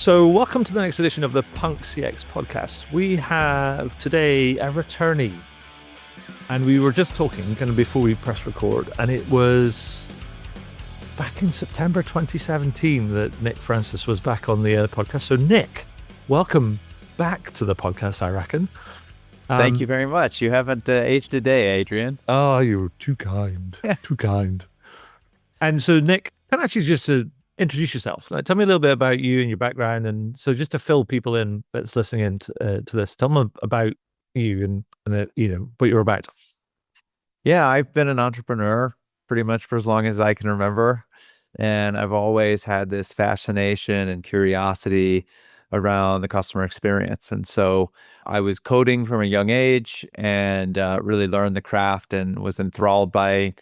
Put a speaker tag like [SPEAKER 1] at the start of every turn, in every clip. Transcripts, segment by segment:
[SPEAKER 1] So, welcome to the next edition of the Punk CX podcast. We have today a returnee, and we were just talking kind of before we press record, and it was back in September 2017 that Nick Francis was back on the podcast. So, Nick, welcome back to the podcast, I reckon.
[SPEAKER 2] Thank you very much. You haven't aged a day, Adrian.
[SPEAKER 1] Oh, you're too kind. Too kind. And so, Nick, can I actually just introduce yourself? Like, tell me a little bit about you and your background. And so just to fill people in that's listening in to this, tell them about you and what you're about.
[SPEAKER 2] Yeah, I've been an entrepreneur pretty much for as long as I can remember. And I've always had this fascination and curiosity around the customer experience. And so I was coding from a young age and really learned the craft and was enthralled by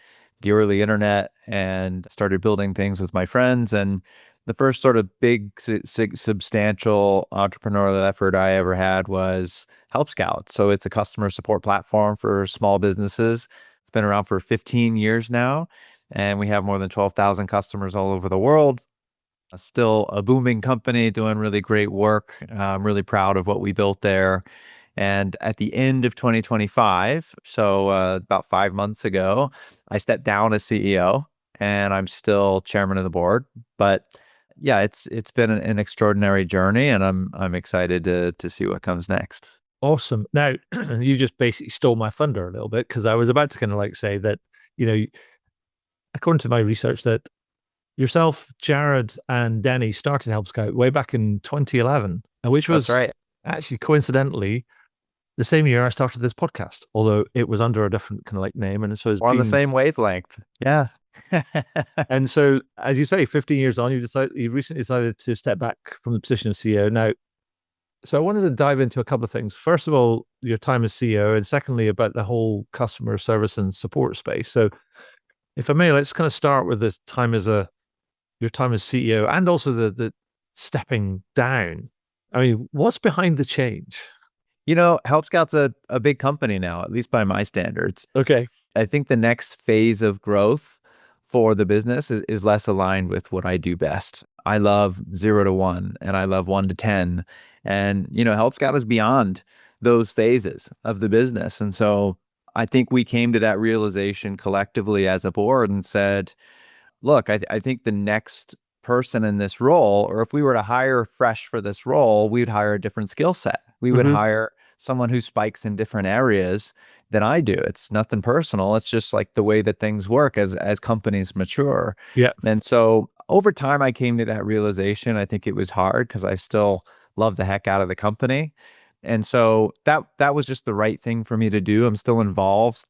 [SPEAKER 2] the early internet and started building things with my friends. And the first sort of big, substantial entrepreneurial effort I ever had was Help Scout. So it's a customer support platform for small businesses. It's been around for 15 years now, and we have more than 12,000 customers all over the world. Still a booming company doing really great work. I'm really proud of what we built there. And at the end of 2025, so about 5 months ago, I stepped down as CEO, and I'm still chairman of the board. But yeah, it's been an extraordinary journey, and I'm excited to see what comes next.
[SPEAKER 1] Awesome. Now, you just basically stole my thunder a little bit, because I was about to kind of like say that, according to my research, that yourself, Jared, and Denny started Help Scout way back in 2011, which was
[SPEAKER 2] That's right.
[SPEAKER 1] actually coincidentally the same year I started this podcast, although it was under a different kind of like name. And so it's
[SPEAKER 2] We're on the same wavelength. Yeah.
[SPEAKER 1] And so, as you say, 15 years on, you recently decided to step back from the position of CEO. Now, so I wanted to dive into a couple of things. First of all, your time as CEO, and secondly, about the whole customer service and support space. So if I may, let's kind of start with this your time as CEO, and also the stepping down. I mean, what's behind the change?
[SPEAKER 2] Help Scout's a big company now, at least by my standards.
[SPEAKER 1] Okay.
[SPEAKER 2] I think the next phase of growth for the business is less aligned with what I do best. I love 0 to 1, and I love 1 to 10. And, Help Scout is beyond those phases of the business. And so I think we came to that realization collectively as a board and said, look, I think the next person in this role, or if we were to hire fresh for this role, we'd hire a different skill set. We would hire someone who spikes in different areas than I do. It's nothing personal. It's just like the way that things work as companies mature.
[SPEAKER 1] Yeah.
[SPEAKER 2] And so over time, I came to that realization. I think it was hard because I still love the heck out of the company. And so that was just the right thing for me to do. I'm still involved.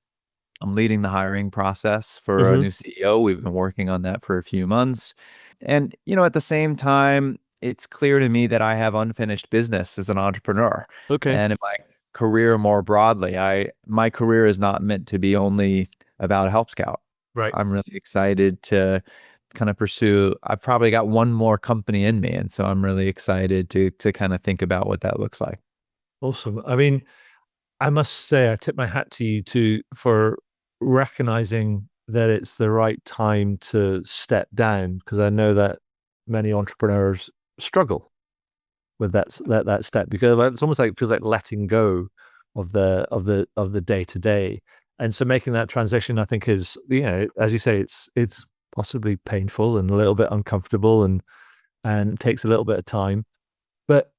[SPEAKER 2] I'm leading the hiring process for a new CEO. We've been working on that for a few months. And, at the same time, it's clear to me that I have unfinished business as an entrepreneur.
[SPEAKER 1] Okay.
[SPEAKER 2] And in my career more broadly, my career is not meant to be only about Help Scout.
[SPEAKER 1] Right.
[SPEAKER 2] I'm really excited to kind of pursue. I've probably got one more company in me. And so I'm really excited to kind of think about what that looks like.
[SPEAKER 1] Awesome. I mean, I must say, I tip my hat to you for recognizing that it's the right time to step down, because I know that many entrepreneurs struggle with that step, because it's almost like, it feels like letting go of the day to day. And so making that transition, I think, is, as you say, it's possibly painful and a little bit uncomfortable, and takes a little bit of time, but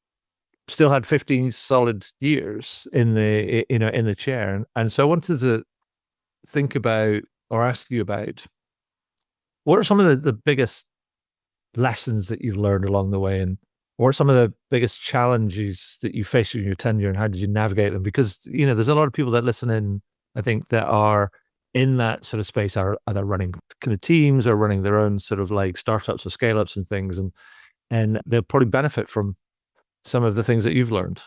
[SPEAKER 1] still had 15 solid years in the chair. And so I wanted to think about, or ask you about, what are some of the biggest lessons that you've learned along the way, and what are some of the biggest challenges that you faced in your tenure, and how did you navigate them? Because, there's a lot of people that listen in, I think, that are in that sort of space, are either running kind of teams or running their own sort of like startups or scale ups and things. And they'll probably benefit from some of the things that you've learned.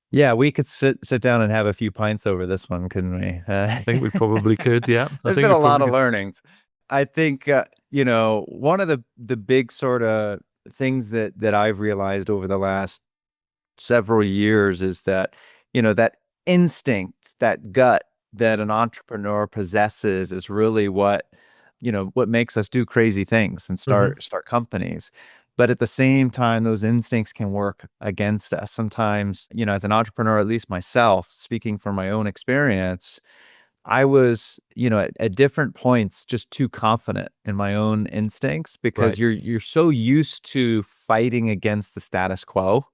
[SPEAKER 2] Yeah, we could sit down and have a few pints over this one, couldn't we?
[SPEAKER 1] I think we probably could. Yeah.
[SPEAKER 2] There's been a lot of learnings. I think, one of the big sort of things that I've realized over the last several years is that, that instinct, that gut that an entrepreneur possesses is really what makes us do crazy things and start companies. But at the same time, those instincts can work against us. Sometimes, as an entrepreneur, at least myself, speaking from my own experience, I was, at different points just too confident in my own instincts because
[SPEAKER 1] Right.
[SPEAKER 2] you're so used to fighting against the status quo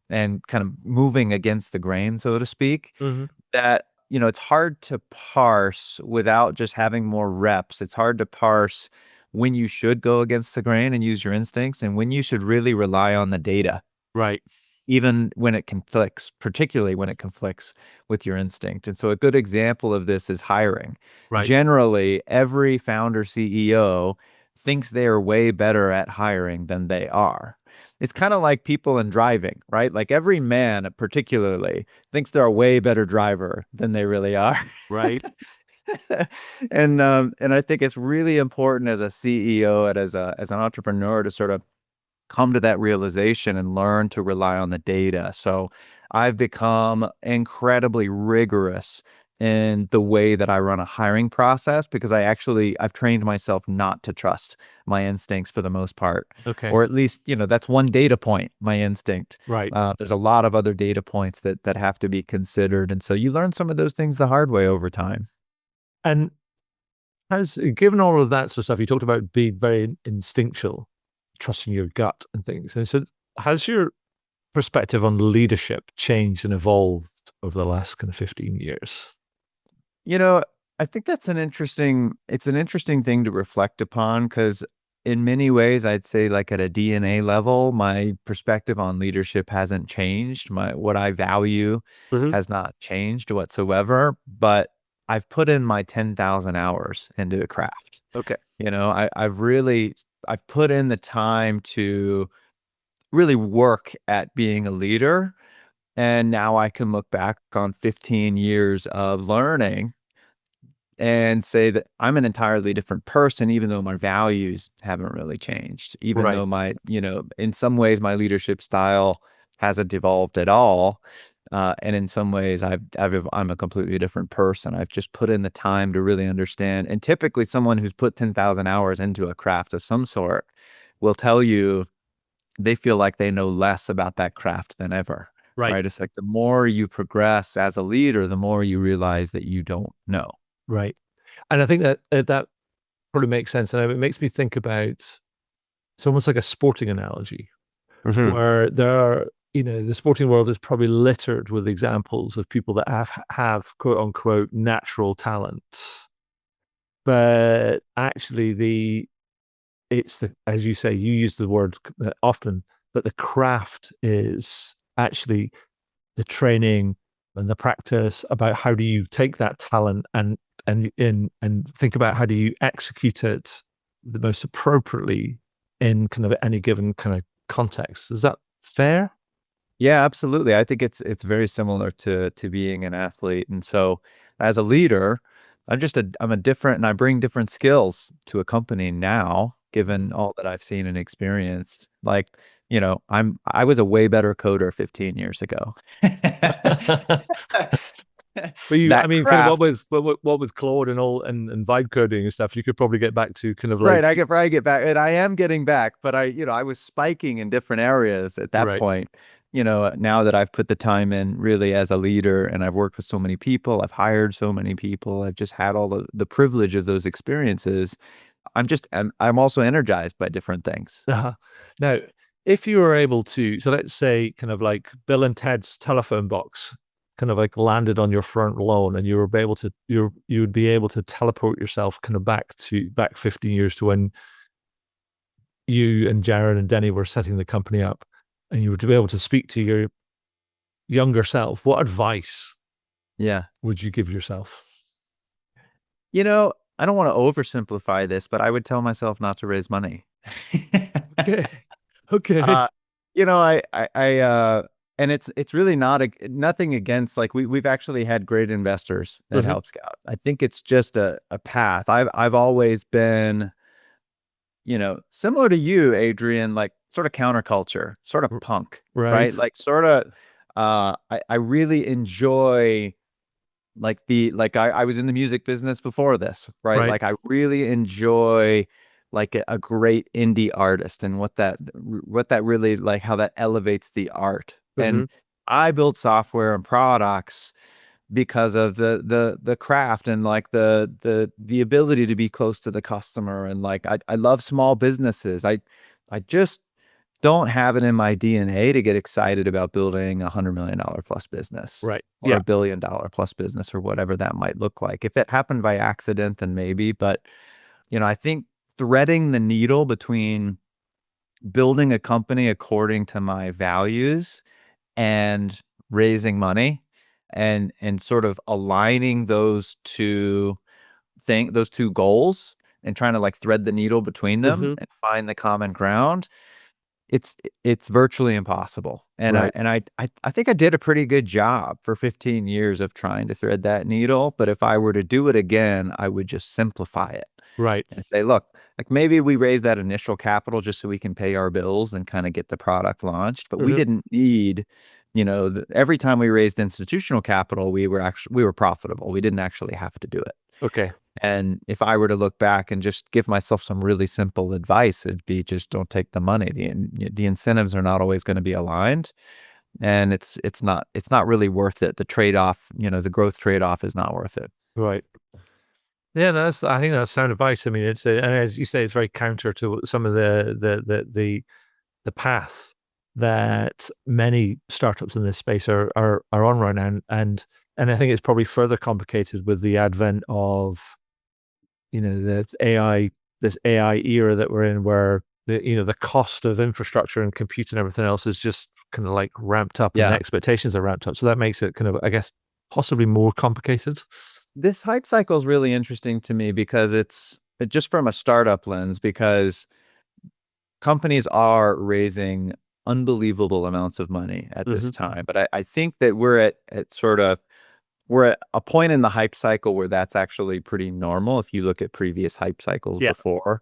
[SPEAKER 2] and kind of moving against the grain, so to speak,
[SPEAKER 1] Mhm.
[SPEAKER 2] that, it's hard to parse without just having more reps. It's hard to parse when you should go against the grain and use your instincts and when you should really rely on the data,
[SPEAKER 1] Right.
[SPEAKER 2] even when it conflicts, particularly when it conflicts with your instinct. And so a good example of this is hiring.
[SPEAKER 1] Right.
[SPEAKER 2] Generally, every founder CEO thinks they are way better at hiring than they are. It's kind of like people in driving, right? Like every man, particularly, thinks they're a way better driver than they really are.
[SPEAKER 1] Right.
[SPEAKER 2] And I think it's really important as a CEO and as an entrepreneur to sort of come to that realization and learn to rely on the data. So I've become incredibly rigorous in the way that I run a hiring process because I've trained myself not to trust my instincts for the most part.
[SPEAKER 1] Okay.
[SPEAKER 2] Or at least, that's one data point, my instinct.
[SPEAKER 1] Right.
[SPEAKER 2] There's a lot of other data points that have to be considered. And so you learn some of those things the hard way over time.
[SPEAKER 1] And given all of that sort of stuff, you talked about being very instinctual, trusting your gut and things. And so has your perspective on leadership changed and evolved over the last kind of 15 years?
[SPEAKER 2] You know, I think it's an interesting thing to reflect upon because in many ways, I'd say like at a DNA level, my perspective on leadership hasn't changed. What I value
[SPEAKER 1] Mhm.
[SPEAKER 2] has not changed whatsoever, but I've put in my 10,000 hours into the craft.
[SPEAKER 1] Okay.
[SPEAKER 2] I've put in the time to really work at being a leader. And now I can look back on 15 years of learning and say that I'm an entirely different person, even though my values haven't really changed, even
[SPEAKER 1] Right.
[SPEAKER 2] though in some ways, my leadership style hasn't evolved at all. And in some ways, I'm a completely different person. I've just put in the time to really understand. And typically, someone who's put 10,000 hours into a craft of some sort will tell you they feel like they know less about that craft than ever.
[SPEAKER 1] Right.
[SPEAKER 2] Right. It's like the more you progress as a leader, the more you realize that you don't know.
[SPEAKER 1] Right. And I think that that probably makes sense. And it makes me think about it's almost like a sporting analogy
[SPEAKER 2] Mhm.
[SPEAKER 1] where there are, the sporting world is probably littered with examples of people that have quote unquote natural talent. But actually it's as you say, you use the word often, but the craft is actually the training and the practice about how do you take that talent and think about how do you execute it the most appropriately in kind of any given kind of context. Is that fair?
[SPEAKER 2] Yeah, absolutely. I think it's very similar to being an athlete. And so as a leader, I'm a different and I bring different skills to a company now, given all that I've seen and experienced. Like, I was a way better coder 15 years ago.
[SPEAKER 1] But I
[SPEAKER 2] That
[SPEAKER 1] mean, kind of
[SPEAKER 2] craft.
[SPEAKER 1] what with Claude and all and vibe coding and stuff, you could probably get back to kind of
[SPEAKER 2] Right,
[SPEAKER 1] like
[SPEAKER 2] I could probably get back, and I am getting back, but I was spiking in different areas at that
[SPEAKER 1] right.
[SPEAKER 2] point. Now that I've put the time in really as a leader and I've worked with so many people, I've hired so many people, I've just had all the privilege of those experiences. I'm also energized by different things.
[SPEAKER 1] Uh-huh. Now, if you were able to, so let's say kind of like Bill and Ted's telephone box kind of like landed on your front lawn and you were able to you would be able to teleport yourself kind of back 15 years to when you and Jared and Denny were setting the company up and you would be able to speak to your younger self, what advice
[SPEAKER 2] Yeah.
[SPEAKER 1] would you give yourself?
[SPEAKER 2] I don't want to oversimplify this, but I would tell myself not to raise money.
[SPEAKER 1] Okay. Okay.
[SPEAKER 2] Uh, you know, and it's really nothing against like we've actually had great investors that
[SPEAKER 1] Mhm.
[SPEAKER 2] help Scout. I think it's just a path. I've always been, similar to you, Adrian, like sort of counterculture, sort of
[SPEAKER 1] R-
[SPEAKER 2] punk, right?
[SPEAKER 1] Right.
[SPEAKER 2] Like sort of, I really enjoy like I was in the music business before this, right?
[SPEAKER 1] Right.
[SPEAKER 2] Like I really enjoy like a great indie artist and what that really, like, how that elevates the art.
[SPEAKER 1] Mm-hmm.
[SPEAKER 2] And I build software and products because of the craft and like the ability to be close to the customer. And like I love small businesses. I just don't have it in my DNA to get excited about building $100 million plus business
[SPEAKER 1] Right.
[SPEAKER 2] or
[SPEAKER 1] Yeah.
[SPEAKER 2] $1 billion plus business or whatever that might look like. If it happened by accident, then maybe. But I think threading the needle between building a company according to my values and raising money and sort of aligning those two goals and trying to like thread the needle between them
[SPEAKER 1] Mm-hmm.
[SPEAKER 2] and find the common ground, it's virtually impossible. And
[SPEAKER 1] Right.
[SPEAKER 2] I think I did a pretty good job for 15 years of trying to thread that needle. But if I were to do it again, I would just simplify it
[SPEAKER 1] Right.
[SPEAKER 2] and say, look, like maybe we raise that initial capital just so we can pay our bills and kind of get the product launched. But we
[SPEAKER 1] Mm-hmm.
[SPEAKER 2] didn't need, every time we raised institutional capital, we were profitable. We didn't actually have to do it.
[SPEAKER 1] Okay.
[SPEAKER 2] And if I were to look back and just give myself some really simple advice, it'd be just don't take the money. The incentives are not always going to be aligned, and it's not really worth it. The trade-off, the growth trade-off is not worth it.
[SPEAKER 1] Right. Yeah, I think that's sound advice. I mean, and as you say, it's very counter to some of the path that many startups in this space are on right now, and I think it's probably further complicated with the advent of this AI era that we're in, where the cost of infrastructure and compute and everything else is just kind of like ramped up, and the
[SPEAKER 2] Yeah.
[SPEAKER 1] expectations are ramped up. So that makes it kind of, I guess, possibly more complicated.
[SPEAKER 2] This hype cycle is really interesting to me because it's just from a startup lens, because companies are raising unbelievable amounts of money at this
[SPEAKER 1] Mhm.
[SPEAKER 2] time. But I think that we're at a point in the hype cycle where that's actually pretty normal. If you look at previous hype cycles
[SPEAKER 1] Yeah.
[SPEAKER 2] before,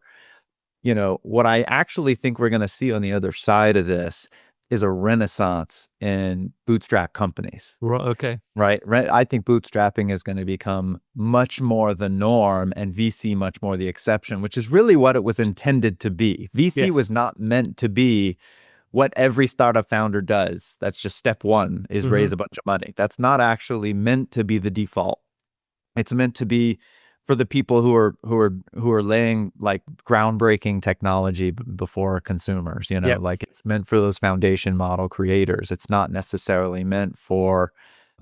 [SPEAKER 2] what I actually think we're going to see on the other side of this is a renaissance in bootstrap companies.
[SPEAKER 1] Right. Okay.
[SPEAKER 2] Right. I think bootstrapping is going to become much more the norm and VC much more the exception, which is really what it was intended to be. VC was
[SPEAKER 1] Yes.
[SPEAKER 2] not meant to be what every startup founder does. That's just step one, is raise
[SPEAKER 1] Mhm.
[SPEAKER 2] a bunch of money. That's not actually meant to be the default. It's meant to be for the people who are laying like groundbreaking technology before consumers,
[SPEAKER 1] Yeah.
[SPEAKER 2] like it's meant for those foundation model creators. It's not necessarily meant for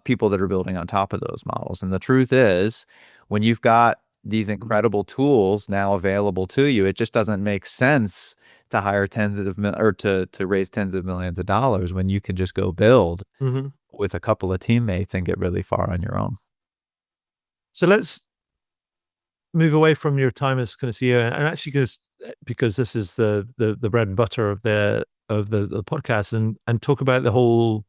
[SPEAKER 2] people that are building on top of those models. And the truth is, when you've got these incredible tools now available to you, it just doesn't make sense to hire to raise tens of millions of dollars when you can just go build
[SPEAKER 1] Mhm.
[SPEAKER 2] with a couple of teammates and get really far on your own.
[SPEAKER 1] So let's move away from your time as kind of CEO, and actually because this is the bread and butter of the podcast, and talk about the whole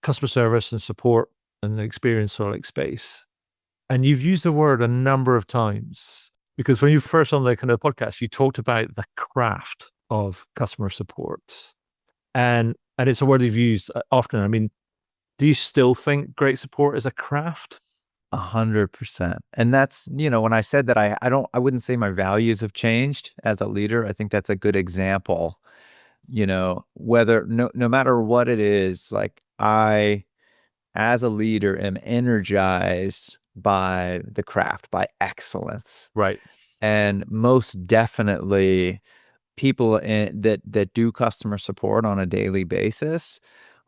[SPEAKER 1] customer service and support and the experience sort of like space. And you've used the word a number of times, because when you first on the kind of podcast, you talked about the craft of customer support, and it's a word you've used often. I mean, do you still think great support is a craft?
[SPEAKER 2] 100%. And that's, when I said that, I wouldn't say my values have changed as a leader. I think that's a good example, whether no matter what it is, like I, as a leader, am energized by the craft, by excellence.
[SPEAKER 1] Right.
[SPEAKER 2] And most definitely people that do customer support on a daily basis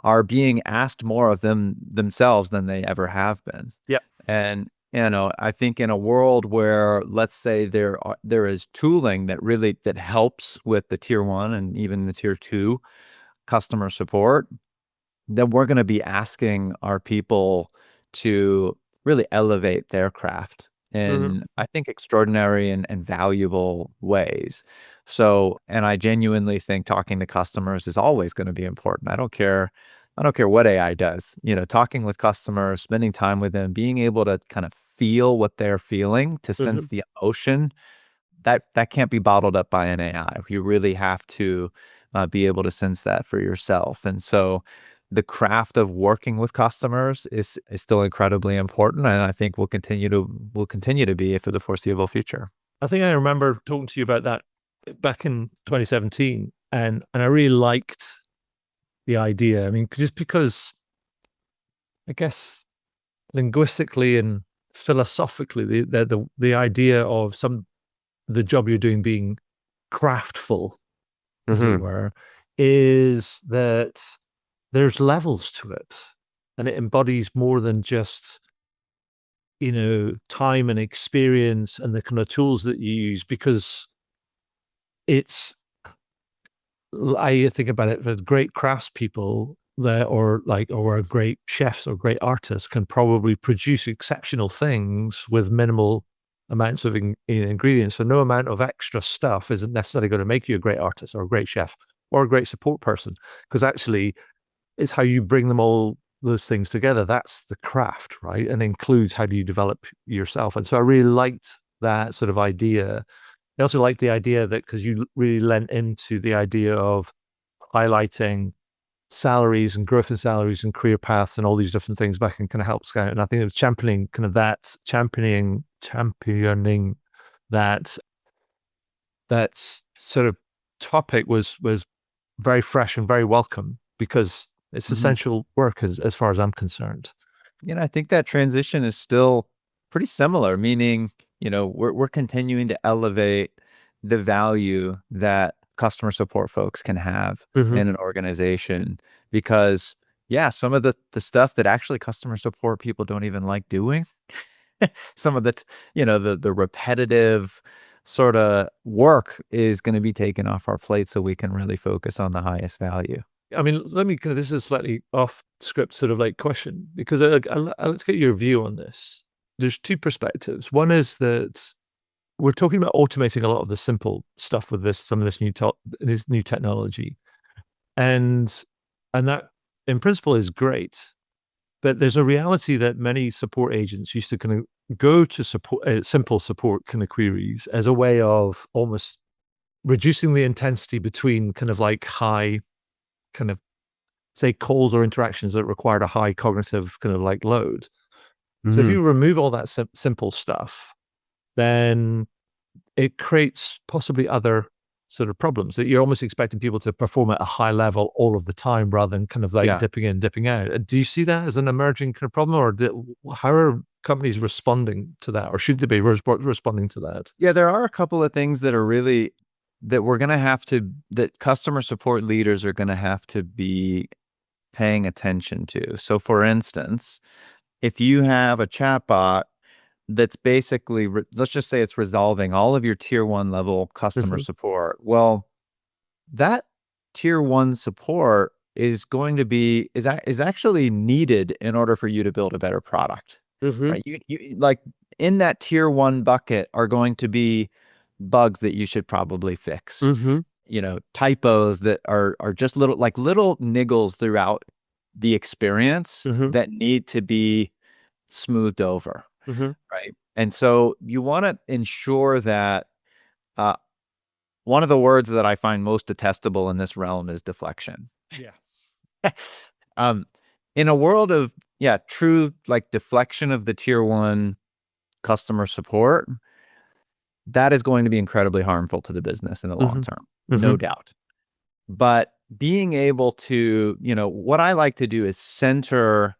[SPEAKER 2] are being asked more of them themselves than they ever have been.
[SPEAKER 1] Yep.
[SPEAKER 2] And I think in a world where, let's say, there is tooling that helps with the tier 1 and even the tier 2 customer support, then we're going to be asking our people to really elevate their craft
[SPEAKER 1] Mhm.
[SPEAKER 2] in, I think, extraordinary and valuable ways. So, and I genuinely think talking to customers is always going to be important. I don't care what AI does. Talking with customers, spending time with them, being able to kind of feel what they're feeling, to sense
[SPEAKER 1] Mhm.
[SPEAKER 2] the emotion, that can't be bottled up by an AI. You really have to be able to sense that for yourself. And so the craft of working with customers is still incredibly important, and I think will continue to be for the foreseeable future.
[SPEAKER 1] I think I remember talking to you about that back in 2017, and I really liked the idea. I mean, just because I guess linguistically and philosophically, the idea of the job you're doing being craftful, as it were, is that there's levels to it, and it embodies more than just time and experience and the kind of tools that you use, because it's I think about it with great craftspeople that or great chefs or great artists can probably produce exceptional things with minimal amounts of ingredients. So no amount of extra stuff isn't necessarily going to make you a great artist or a great chef or a great support person, because actually it's how you bring those things together. That's the craft, right? And includes how do you develop yourself. And so I really liked that sort of idea. I also like the idea that, because you really lent into the idea of highlighting salaries and growth in salaries and career paths and all these different things back in kind of Help Scout. And I think it was championing that sort of topic was very fresh and very welcome, because it's essential work as far as I'm concerned.
[SPEAKER 2] I think that transition is still pretty similar, meaning, we're continuing to elevate the value that customer support folks can have in an organization, because some of the stuff that actually customer support people don't even like doing, some of the repetitive sort of work is going to be taken off our plate so we can really focus on the highest value.
[SPEAKER 1] I mean, this is a slightly off script sort of like question, because let's get your view on this. There's two perspectives. One is that we're talking about automating a lot of the simple stuff with some of this new technology, and that in principle is great. But there's a reality that many support agents used to kind of go to support simple support kind of queries as a way of almost reducing the intensity between kind of like high kind of, say, calls or interactions that required a high cognitive kind of like load. So if you remove all that simple stuff, then it creates possibly other sort of problems that you're almost expecting people to perform at a high level all of the time, rather than kind of like dipping in, dipping out. Do you see that as an emerging kind of problem, or how are companies responding to that, or should they be responding to that?
[SPEAKER 2] Yeah, there are a couple of things that are that customer support leaders are going to have to be paying attention to. So for instance, if you have a chatbot that's basically, let's just say it's resolving all of your tier 1 level customer support. Well, that tier 1 support is going to be, is actually needed in order for you to build a better product. Right? You like, in that tier 1 bucket are going to be bugs that you should probably fix. Typos that are just little niggles throughout the experience that need to be smoothed over. Right. And so you want to ensure that one of the words that I find most detestable in this realm is deflection.
[SPEAKER 1] Yeah.
[SPEAKER 2] In a world of true like deflection of the tier 1 customer support, that is going to be incredibly harmful to the business in the long term, no doubt. But being able to, what I like to do is center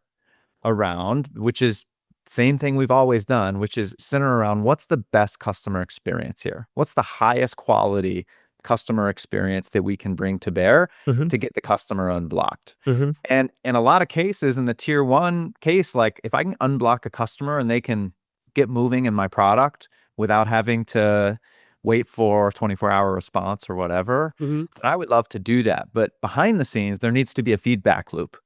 [SPEAKER 2] around, which is same thing we've always done, which is center around what's the best customer experience here? What's the highest quality customer experience that we can bring to bear to get the customer unblocked? And in a lot of cases, in the tier 1 case, like if I can unblock a customer and they can get moving in my product without having to wait for a 24-hour response or whatever, I would love to do that. But behind the scenes, there needs to be a feedback loop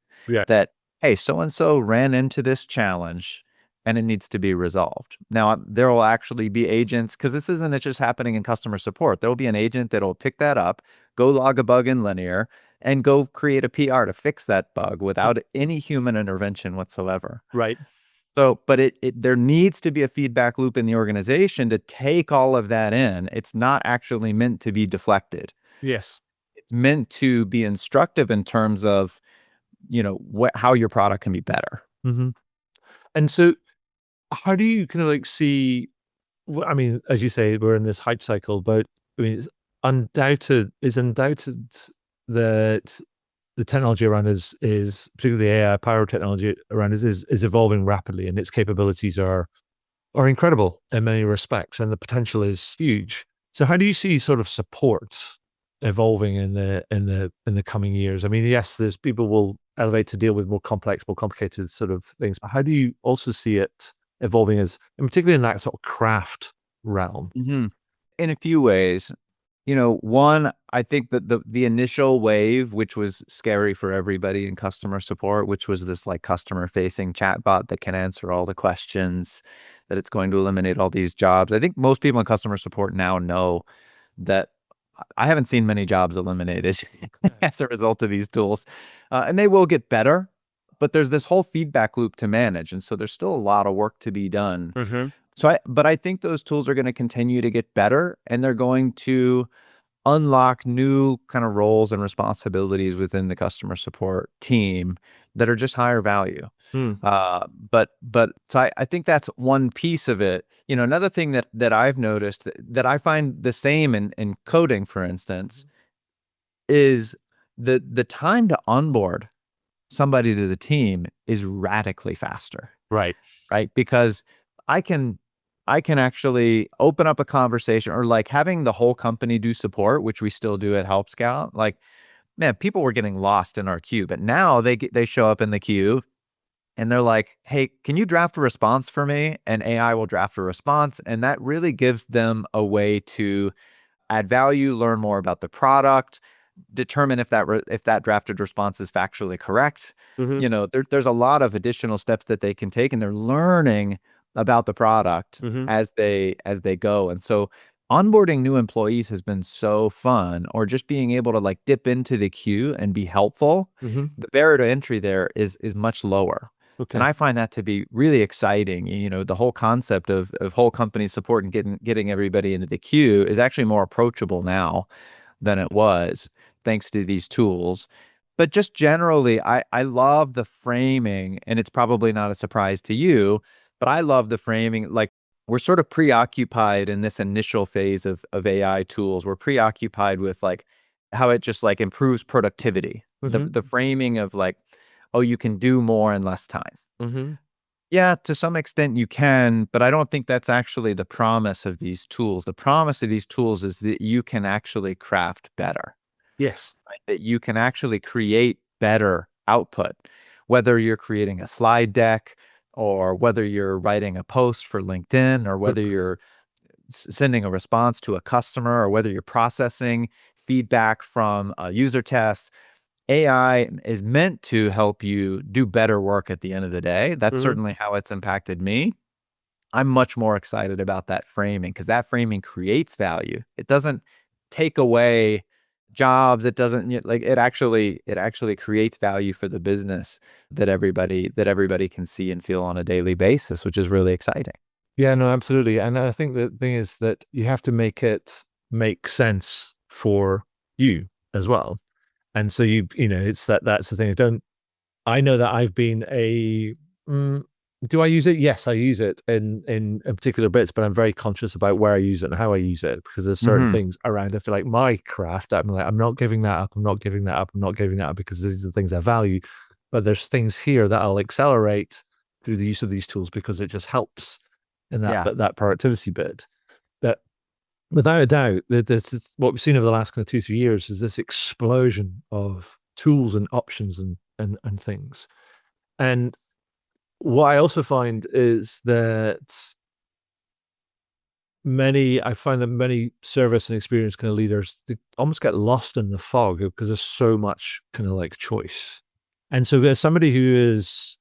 [SPEAKER 2] that, hey, so-and-so ran into this challenge and it needs to be resolved. Now, there will actually be agents, because this isn't just happening in customer support. There will be an agent that will pick that up, go log a bug in Linear, and go create a PR to fix that bug without any human intervention whatsoever.
[SPEAKER 1] Right.
[SPEAKER 2] So, but there needs to be a feedback loop in the organization to take all of that in. It's not actually meant to be deflected.
[SPEAKER 1] Yes.
[SPEAKER 2] It's meant to be instructive in terms of, how your product can be better.
[SPEAKER 1] And so how do you kind of like see, I mean, as you say, we're in this hype cycle, but I mean, undoubted that the technology around is particularly the AI powered technology around is evolving rapidly, and its capabilities are incredible in many respects, and the potential is huge. So how do you see sort of support evolving in the coming years? I mean, yes, there's people will elevate to deal with more complex, more complicated sort of things, but how do you also see it evolving as, and particularly in that sort of craft realm?
[SPEAKER 2] Mhm. In a few ways. One, I think that the initial wave, which was scary for everybody in customer support, which was this like customer facing chatbot that can answer all the questions, that it's going to eliminate all these jobs. I think most people in customer support now know that I haven't seen many jobs eliminated as a result of these tools. And they will get better, but there's this whole feedback loop to manage. And so there's still a lot of work to be done. But I think those tools are going to continue to get better, and they're going to unlock new kind of roles and responsibilities within the customer support team that are just higher value.
[SPEAKER 1] Mm.
[SPEAKER 2] I think that's one piece of it. Another thing that I've noticed that I find the same in coding, for instance, is the time to onboard somebody to the team is radically faster.
[SPEAKER 1] Right.
[SPEAKER 2] Right? Because I can actually open up a conversation, or like having the whole company do support, which we still do at Help Scout. Like, man, people were getting lost in our queue, but now they show up in the queue and they're like, "Hey, can you draft a response for me?" And AI will draft a response, and that really gives them a way to add value, learn more about the product, determine if that drafted response is factually correct. There's a lot of additional steps that they can take, and they're learning about the product as they go. And so onboarding new employees has been so fun, or just being able to like dip into the queue and be helpful. The barrier to entry there is much lower.
[SPEAKER 1] Okay.
[SPEAKER 2] And I find that to be really exciting. The whole concept of whole company support and getting everybody into the queue is actually more approachable now than it was, thanks to these tools. But just generally, I love the framing, and it's probably not a surprise to you, but I love the framing. Like, we're sort of preoccupied in this initial phase of AI tools. We're preoccupied with like how it just like improves productivity. The framing of like, oh, you can do more in less time. Yeah, to some extent you can, but I don't think that's actually the promise of these tools. The promise of these tools is that you can actually craft better.
[SPEAKER 1] Yes.
[SPEAKER 2] Right? That you can actually create better output, whether you're creating a slide deck, or whether you're writing a post for LinkedIn, or whether you're sending a response to a customer, or whether you're processing feedback from a user test. AI is meant to help you do better work at the end of the day. That's certainly how it's impacted me. I'm much more excited about that framing, because that framing creates value. It doesn't take away jobs. It doesn't like it actually creates value for the business that everybody can see and feel on a daily basis, which is really exciting.
[SPEAKER 1] Yeah, no, absolutely. And I think the thing is that you have to make it make sense for you as well. And so it's that's the thing. I know that I've been do I use it? Yes, I use it in particular bits, but I'm very conscious about where I use it and how I use it, because there's certain things around. I feel like my craft, I'm like, I'm not giving that up. I'm not giving that up. I'm not giving that up, because these are the things I value. But there's things here that I'll accelerate through the use of these tools, because it just helps in that productivity bit. That without a doubt, this is what we've seen over the last kind of 2-3 years, is this explosion of tools and options and things. And what I also find is that I find that many service and experience kind of leaders, they almost get lost in the fog, because there's so much kind of like choice. And so there's somebody who is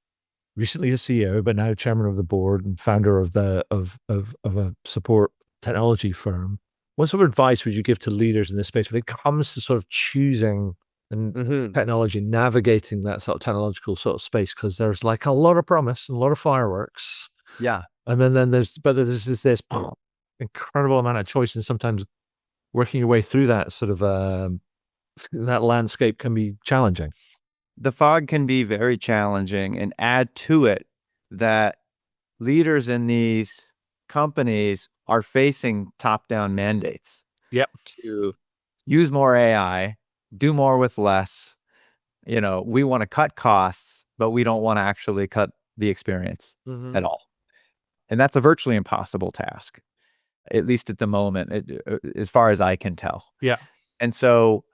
[SPEAKER 1] recently a CEO, but now chairman of the board and founder of a support technology firm. What sort of advice would you give to leaders in this space when it comes to sort of choosing and technology, navigating that sort of technological sort of space? Because there's like a lot of promise and a lot of fireworks.
[SPEAKER 2] Yeah.
[SPEAKER 1] And then there's this incredible amount of choice, and sometimes working your way through that sort of that landscape can be challenging.
[SPEAKER 2] The fog can be very challenging, and add to it that leaders in these companies are facing top-down mandates.
[SPEAKER 1] Yep.
[SPEAKER 2] To use more AI, do more with less. We want to cut costs, but we don't want to actually cut the experience
[SPEAKER 1] Mm-hmm.
[SPEAKER 2] at all. And that's a virtually impossible task, at least at the moment, as far as I can tell.
[SPEAKER 1] Yeah.
[SPEAKER 2] And so,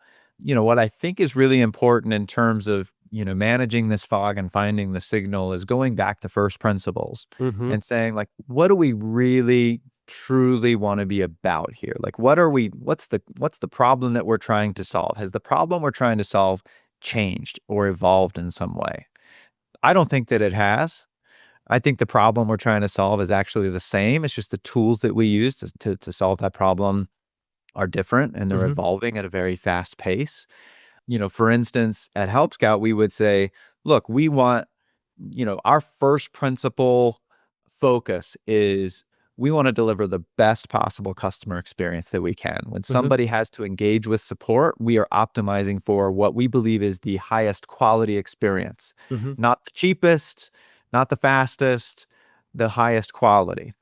[SPEAKER 2] what I think is really important in terms of, managing this fog and finding the signal is going back to first principles
[SPEAKER 1] Mm-hmm.
[SPEAKER 2] and saying, like, what do we really truly want to be about here? Like, what's the problem that we're trying to solve? Has the problem we're trying to solve changed or evolved in some way? I don't think that it has. I think the problem we're trying to solve is actually the same. It's just the tools that we use to solve that problem are different, and they're
[SPEAKER 1] Mm-hmm.
[SPEAKER 2] evolving at a very fast pace. For instance, at Help Scout, we would say, look, we want, our first principle focus is we want to deliver the best possible customer experience that we can. When
[SPEAKER 1] Mm-hmm.
[SPEAKER 2] somebody has to engage with support, we are optimizing for what we believe is the highest quality experience,
[SPEAKER 1] Mm-hmm.
[SPEAKER 2] not the cheapest, not the fastest, the highest quality.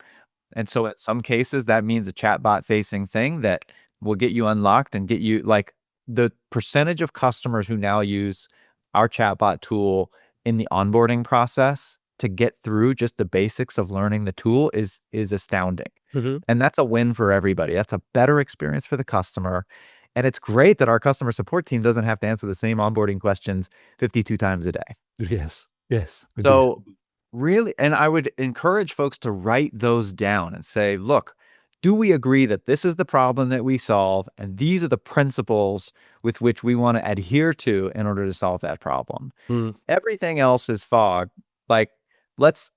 [SPEAKER 2] And so in some cases, that means a chatbot facing thing that will get you unlocked and get you, like, the percentage of customers who now use our chatbot tool in the onboarding process to get through just the basics of learning the tool is astounding.
[SPEAKER 1] Mm-hmm.
[SPEAKER 2] And that's a win for everybody. That's a better experience for the customer. And it's great that our customer support team doesn't have to answer the same onboarding questions 52 times a day.
[SPEAKER 1] Yes. Yes. Indeed.
[SPEAKER 2] So really, and I would encourage folks to write those down and say, look, do we agree that this is the problem that we solve, and these are the principles with which we want to adhere to in order to solve that problem?
[SPEAKER 1] Mm.
[SPEAKER 2] Everything else is fog. Like,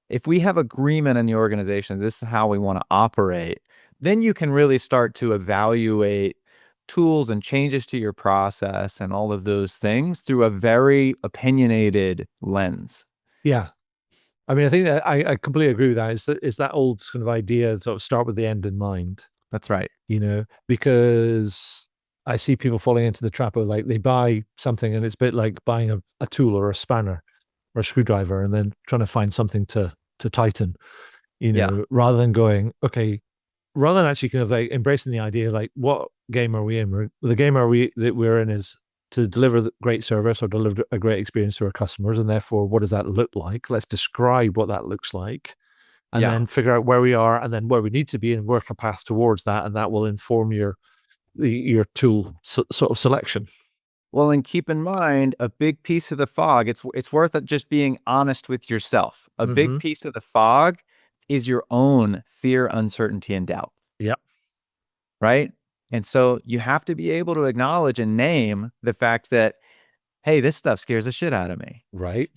[SPEAKER 2] if we have agreement in the organization, this is how we want to operate, then you can really start to evaluate tools and changes to your process and all of those things through a very opinionated lens.
[SPEAKER 1] Yeah. I mean, I think that I completely agree with that. It's that old kind of idea, sort of start with the end in mind,
[SPEAKER 2] That's right.
[SPEAKER 1] because I see people falling into the trap of, like, they buy something and it's a bit like buying a tool or a spanner or a screwdriver and then trying to find something to tighten,
[SPEAKER 2] Yeah.
[SPEAKER 1] rather than going, okay, rather than actually kind of like embracing the idea, like, what game are we in? The game we're in is to deliver great service or deliver a great experience to our customers. And therefore, what does that look like? Let's describe what that looks like and
[SPEAKER 2] Yeah.
[SPEAKER 1] then figure out where we are and then where we need to be and work a path towards that. And that will inform your tool sort of selection.
[SPEAKER 2] Well, and keep in mind, a big piece of the fog, it's worth it just being honest with yourself. A big
[SPEAKER 1] Mm-hmm.
[SPEAKER 2] piece of the fog is your own fear, uncertainty, and doubt.
[SPEAKER 1] Yep.
[SPEAKER 2] Right? And so you have to be able to acknowledge and name the fact that, hey, this stuff scares the shit out of me.
[SPEAKER 1] Right.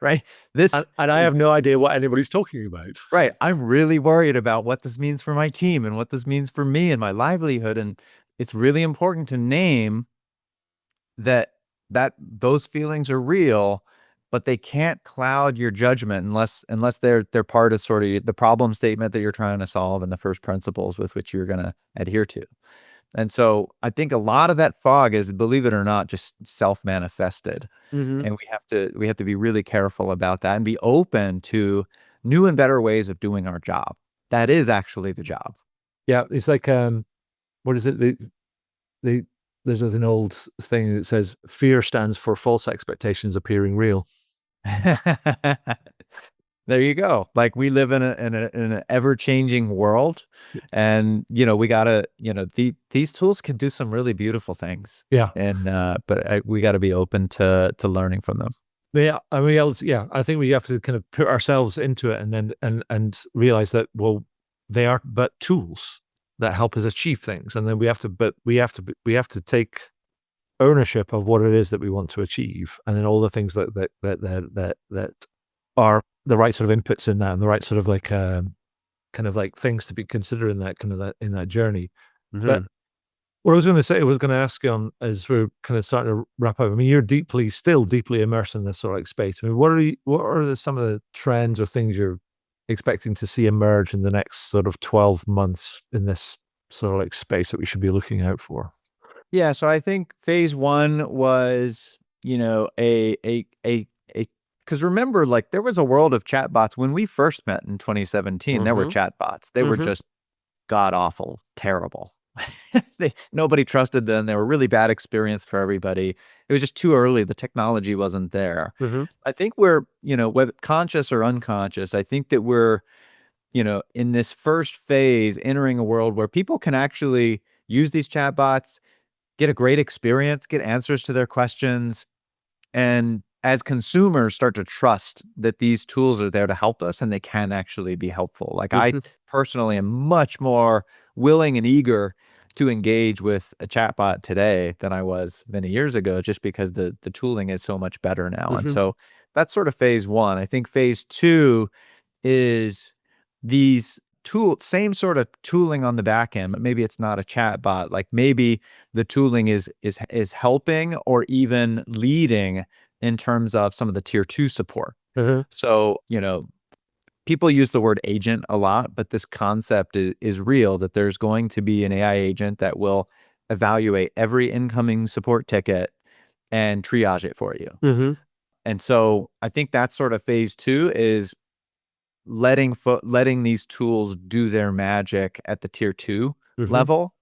[SPEAKER 2] Right?
[SPEAKER 1] And I have no idea what anybody's talking about.
[SPEAKER 2] Right. I'm really worried about what this means for my team and what this means for me and my livelihood. And it's really important to name that those feelings are real, but they can't cloud your judgment unless they're part of sort of the problem statement that you're trying to solve and the first principles with which you're going to adhere to. And so I think a lot of that fog is, believe it or not, just self-manifested.
[SPEAKER 1] Mm-hmm.
[SPEAKER 2] And we have to be really careful about that and be open to new and better ways of doing our job. That is actually the job.
[SPEAKER 1] Yeah. It's like, what is it? There's an old thing that says fear stands for false expectations appearing real.
[SPEAKER 2] There you go. Like, we live in an ever-changing world, and we gotta, these tools can do some really beautiful things.
[SPEAKER 1] Yeah.
[SPEAKER 2] And but we got to be open to learning from them.
[SPEAKER 1] Yeah, I mean, I think we have to kind of put ourselves into it and then and realize that, well, they are but tools that help us achieve things, and then we have to take ownership of what it is that we want to achieve, and then all the things that are the right sort of inputs in that, and the right sort of like kind of like things to be considered in that kind of in that journey.
[SPEAKER 2] Mm-hmm.
[SPEAKER 1] But what I was going to ask you on, as we're kind of starting to wrap up, I mean, you're still deeply immersed in this sort of like space. I mean, what are some of the trends or things you're expecting to see emerge in the next sort of 12 months in this sort of like space that we should be looking out for?
[SPEAKER 2] Yeah, so I think phase one was, because remember, like, there was a world of chatbots when we first met in 2017. There were chatbots. They were just god awful, terrible. Nobody trusted them. They were really bad experience for everybody. It was just too early. The technology wasn't there.
[SPEAKER 1] Mm-hmm.
[SPEAKER 2] I think we're, whether conscious or unconscious, I think that we're, in this first phase, entering a world where people can actually use these chatbots, get a great experience, get answers to their questions, and as consumers start to trust that these tools are there to help us and they can actually be helpful. Like I
[SPEAKER 1] Mm-hmm.
[SPEAKER 2] personally am much more willing and eager to engage with a chatbot today than I was many years ago, just because the tooling is so much better now. And
[SPEAKER 1] Mm-hmm.
[SPEAKER 2] so that's sort of phase one. I think phase two is these same sort of tooling on the back end, but maybe it's not a chat bot. Like maybe the tooling is helping or even leading in terms of some of the tier 2 support.
[SPEAKER 1] Mm-hmm.
[SPEAKER 2] So, people use the word agent a lot, but this concept is real, that there's going to be an AI agent that will evaluate every incoming support ticket and triage it for you.
[SPEAKER 1] Mm-hmm.
[SPEAKER 2] And so I think that's sort of phase two, is letting these tools do their magic at the tier 2
[SPEAKER 1] Mm-hmm.
[SPEAKER 2] level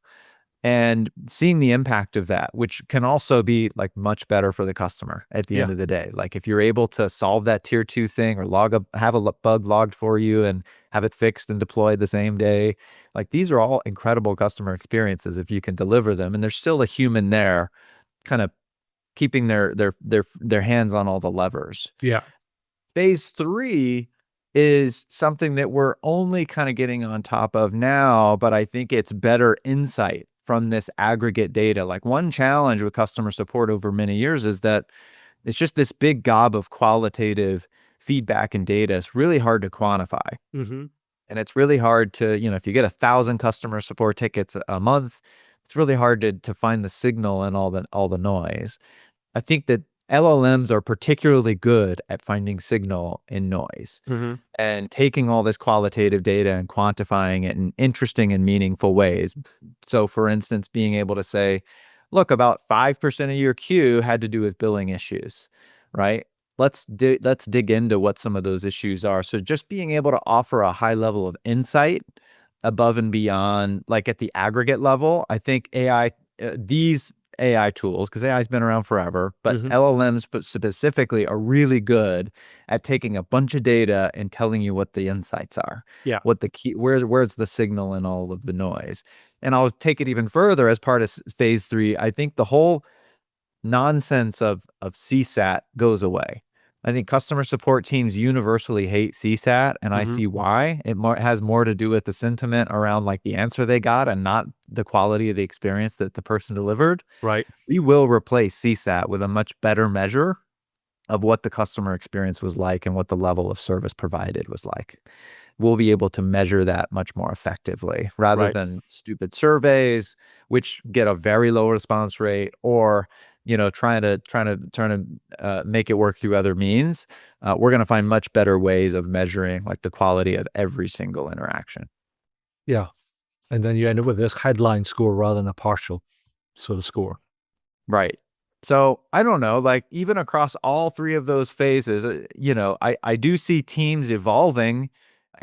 [SPEAKER 2] and seeing the impact of that, which can also be like much better for the customer at the
[SPEAKER 1] Yeah.
[SPEAKER 2] end of the day. Like if you're able to solve that tier 2 thing or have a bug logged for you and have it fixed and deployed the same day, like these are all incredible customer experiences if you can deliver them. And there's still a human there kind of keeping their hands on all the levers.
[SPEAKER 1] Yeah.
[SPEAKER 2] Phase three is something that we're only kind of getting on top of now, but I think it's better insight from this aggregate data. Like one challenge with customer support over many years is that it's just this big gob of qualitative feedback and data. It's really hard to quantify.
[SPEAKER 1] Mm-hmm.
[SPEAKER 2] And it's really hard to, if you get 1,000 customer support tickets a month, it's really hard to find the signal and all the noise. I think that LLMs are particularly good at finding signal in noise
[SPEAKER 1] Mm-hmm.
[SPEAKER 2] and taking all this qualitative data and quantifying it in interesting and meaningful ways. So, for instance, being able to say, look, about 5% of your queue had to do with billing issues, right? Let's dig into what some of those issues are. So, just being able to offer a high level of insight above and beyond, like at the aggregate level, I think these AI tools, because AI has been around forever, but
[SPEAKER 1] Mm-hmm.
[SPEAKER 2] LLMs specifically are really good at taking a bunch of data and telling you what the insights are,
[SPEAKER 1] Yeah.
[SPEAKER 2] what the key, where's the signal in all of the noise. And I'll take it even further as part of phase three. I think the whole nonsense of CSAT goes away. I think customer support teams universally hate CSAT, and I
[SPEAKER 1] Mm-hmm.
[SPEAKER 2] see why. It has more to do with the sentiment around like the answer they got and not the quality of the experience that the person delivered.
[SPEAKER 1] Right.
[SPEAKER 2] We will replace CSAT with a much better measure of what the customer experience was like and what the level of service provided was like. We'll be able to measure that much more effectively rather
[SPEAKER 1] Right.
[SPEAKER 2] than stupid surveys, which get a very low response rate, or trying to make it work through other means. We're going to find much better ways of measuring like the quality of every single interaction.
[SPEAKER 1] Yeah. And then you end up with this headline score rather than a partial sort of score.
[SPEAKER 2] Right. So I don't know, like even across all three of those phases, I do see teams evolving.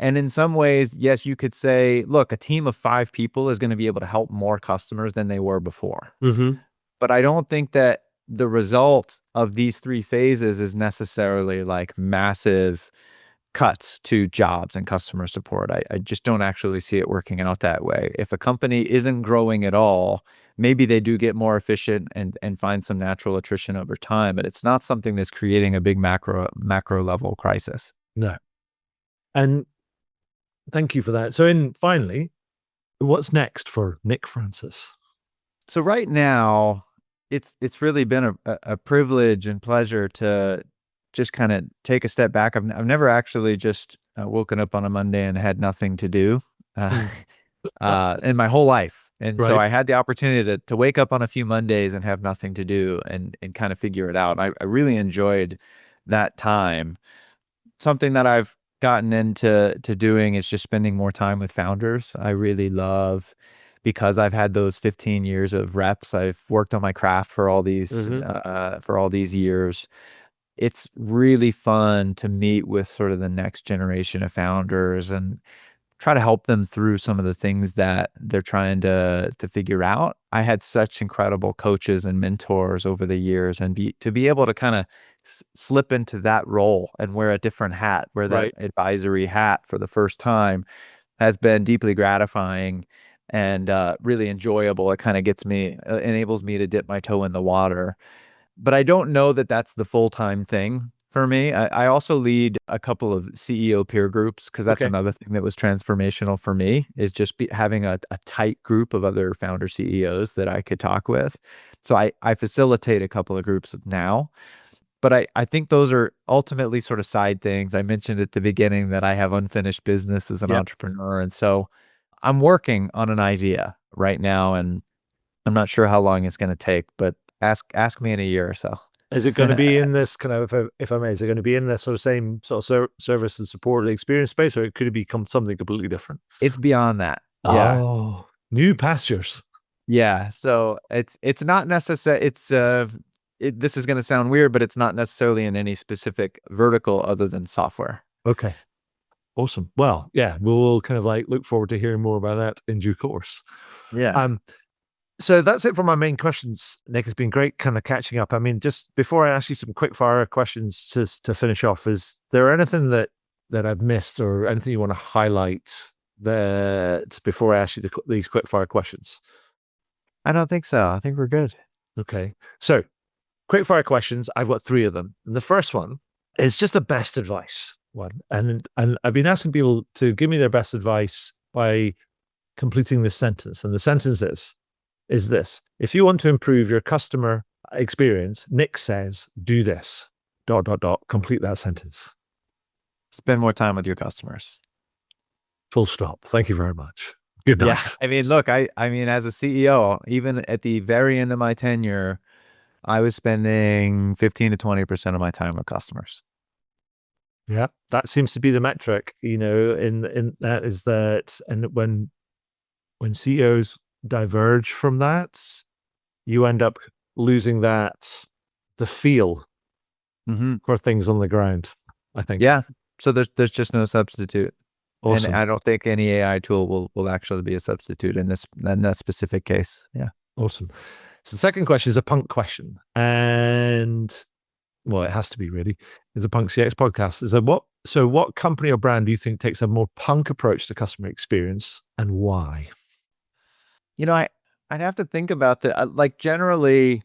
[SPEAKER 2] And in some ways, yes, you could say, look, a team of 5 people is going to be able to help more customers than they were before.
[SPEAKER 1] Mm-hmm.
[SPEAKER 2] But I don't think that the result of these 3 phases is necessarily like massive cuts to jobs and customer support. I just don't actually see it working out that way. If a company isn't growing at all, maybe they do get more efficient and find some natural attrition over time, but it's not something that's creating a big macro level crisis.
[SPEAKER 1] No. And thank you for that. So finally, what's next for Nick Francis?
[SPEAKER 2] So right now, it's really been a privilege and pleasure to just kind of take a step back. I've never actually just woken up on a Monday and had nothing to do in my whole life. And so
[SPEAKER 1] Right.
[SPEAKER 2] I had the opportunity to wake up on a few Mondays and have nothing to do and kind of figure it out. I really enjoyed that time. Something that I've gotten into doing is just spending more time with founders. I really love, because I've had those 15 years of reps. I've worked on my craft for all these years. It's really fun to meet with sort of the next generation of founders and try to help them through some of the things that they're trying to figure out. I had such incredible coaches and mentors over the years, and to be able to kind of slip into that role and wear a different hat, wear that
[SPEAKER 1] Right.
[SPEAKER 2] advisory hat for the first time, has been deeply gratifying and really enjoyable. It kind of enables me to dip my toe in the water. But I don't know that that's the full-time thing for me. I also lead a couple of CEO peer groups because that's
[SPEAKER 1] Okay.
[SPEAKER 2] another thing that was transformational for me, is just having a tight group of other founder CEOs that I could talk with. So I facilitate a couple of groups now, but I think those are ultimately sort of side things. I mentioned at the beginning that I have unfinished business as an
[SPEAKER 1] Yeah.
[SPEAKER 2] entrepreneur, and so I'm working on an idea right now, and I'm not sure how long it's going to take, but ask me in a year or so.
[SPEAKER 1] Is it going to be in this kind of, if I may, is it going to be in this sort of same sort of service and support experience space, or could it become something completely different?
[SPEAKER 2] It's beyond that. Yeah.
[SPEAKER 1] Oh, new pastures.
[SPEAKER 2] Yeah. So it's not necessary. This is going to sound weird, but it's not necessarily in any specific vertical other than software.
[SPEAKER 1] Okay. Awesome. Well, yeah, we'll kind of like look forward to hearing more about that in due course.
[SPEAKER 2] Yeah.
[SPEAKER 1] So that's it for my main questions, Nick. It's been great kind of catching up. I mean, just before I ask you some quick fire questions to finish off, is there anything that I've missed or anything you want to highlight that before I ask you these quick fire questions?
[SPEAKER 2] I don't think so. I think we're good.
[SPEAKER 1] Okay. So quick fire questions. I've got 3 of them. And the first one is just a best advice one. And I've been asking people to give me their best advice by completing this sentence. And the sentence is this: if you want to improve your customer experience, Nick says, do this, ... Complete that sentence.
[SPEAKER 2] Spend more time with your customers.
[SPEAKER 1] Full stop. Thank you very much. Good night.
[SPEAKER 2] Yeah. I mean, look, I mean, as a CEO, even at the very end of my tenure, I was spending 15 to 20% of my time with customers.
[SPEAKER 1] Yeah. That seems to be the metric, in that is that, and when CEOs diverge from that, you end up losing the feel for things on the ground, I think.
[SPEAKER 2] Yeah. So there's just no substitute.
[SPEAKER 1] Awesome.
[SPEAKER 2] And I don't think any AI tool will actually be a substitute in that specific case. Yeah.
[SPEAKER 1] Awesome. So the second question is a punk question, and well, it has to be really. It's a Punk CX podcast. What company or brand do you think takes a more punk approach to customer experience, and why?
[SPEAKER 2] I'd have to think about that. Like, generally,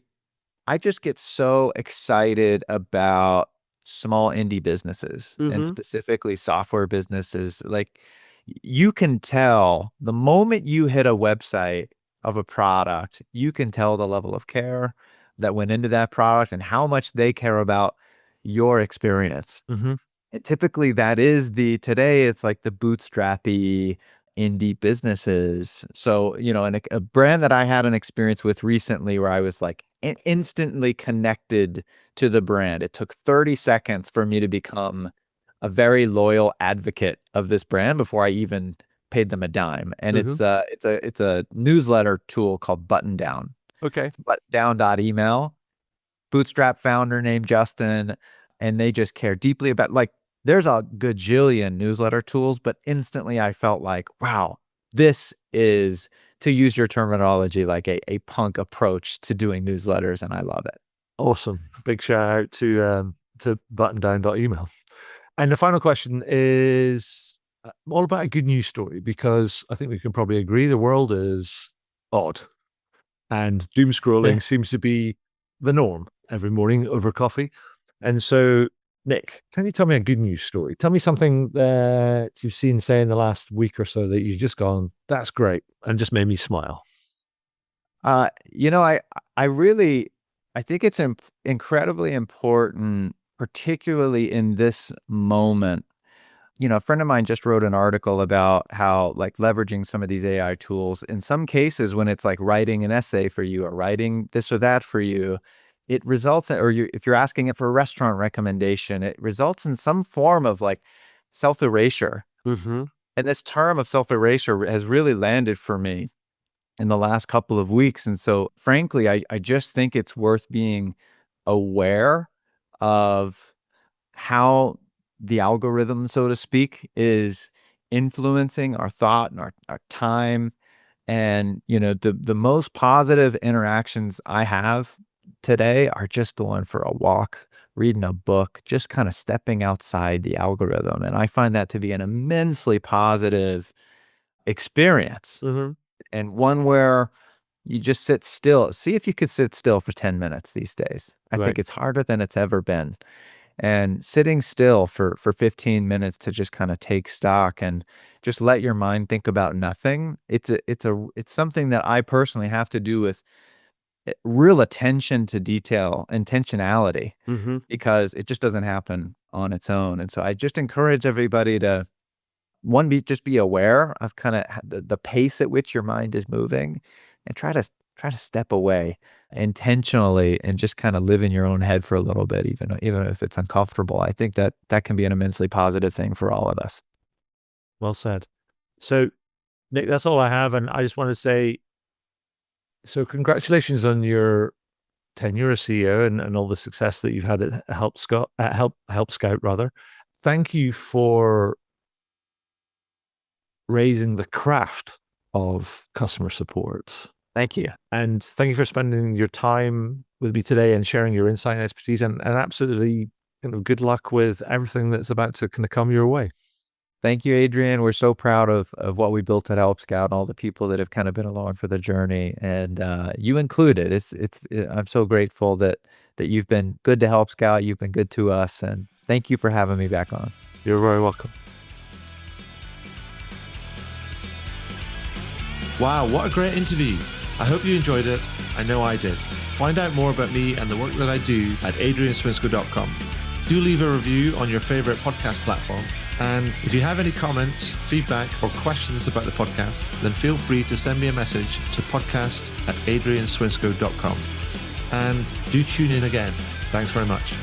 [SPEAKER 2] I just get so excited about small indie businesses and specifically software businesses. Like, you can tell the moment you hit a website of a product, you can tell the level of care that went into that product and how much they care about your experience. And typically today it's like the bootstrappy indie businesses. So, and a brand that I had an experience with recently where I was like instantly connected to the brand. It took 30 seconds for me to become a very loyal advocate of this brand before I even paid them a dime. And it's a newsletter tool called Button Down.
[SPEAKER 1] Okay.
[SPEAKER 2] Buttondown.email. Bootstrap founder named Justin, and they just care deeply about, like, there's a gajillion newsletter tools, but instantly I felt like, wow, this is, to use your terminology, like a punk approach to doing newsletters, and I love it.
[SPEAKER 1] Awesome. Big shout out to buttondown.email. And the final question is all about a good news story, because I think we can probably agree the world is odd and doom scrolling seems to be the norm every morning over coffee. And so, Nick, can you tell me a good news story? Tell me something that you've seen, say, in the last week or so that you've just gone, that's great, and just made me smile.
[SPEAKER 2] I think it's incredibly important, particularly in this moment. A friend of mine just wrote an article about how, like, leveraging some of these AI tools, in some cases, when it's like writing an essay for you or writing this or that for you, it results in, if you're asking it for a restaurant recommendation, it results in some form of like self-erasure. And this term of self-erasure has really landed for me in the last couple of weeks. And so, frankly, I just think it's worth being aware of how the algorithm, so to speak, is influencing our thought and our time. And, the most positive interactions I have today are just going for a walk, reading a book, just kind of stepping outside the algorithm. And I find that to be an immensely positive experience, and one where you just sit still. See if you could sit still for 10 minutes these days. I
[SPEAKER 1] Right.
[SPEAKER 2] think it's harder than it's ever been. And sitting still for 15 minutes to just kind of take stock and just let your mind think about nothing. It's something that I personally have to do with real attention to detail, intentionality, because it just doesn't happen on its own. And so I just encourage everybody to just be aware of kind of the pace at which your mind is moving, and try to step away intentionally and just kind of live in your own head for a little bit, even if it's uncomfortable. I think that can be an immensely positive thing for all of us.
[SPEAKER 1] Well said. So, Nick, that's all I have. And I just want to say, so congratulations on your tenure as CEO and all the success that you've had at Help Scout, rather. Thank you for raising the craft of customer support.
[SPEAKER 2] Thank you.
[SPEAKER 1] And thank you for spending your time with me today and sharing your insight and expertise, and absolutely kind of good luck with everything that's about to kind of come your way.
[SPEAKER 2] Thank you, Adrian. We're so proud of what we built at Help Scout and all the people that have kind of been along for the journey, and you included. I'm so grateful that you've been good to Help Scout. You've been good to us, and thank you for having me back on.
[SPEAKER 1] You're very welcome.
[SPEAKER 3] Wow, what a great interview. I hope you enjoyed it. I know I did. Find out more about me and the work that I do at adrianswinscoe.com. Do leave a review on your favorite podcast platform. And if you have any comments, feedback, or questions about the podcast, then feel free to send me a message to podcast@adrianswinscoe.com. And do tune in again. Thanks very much.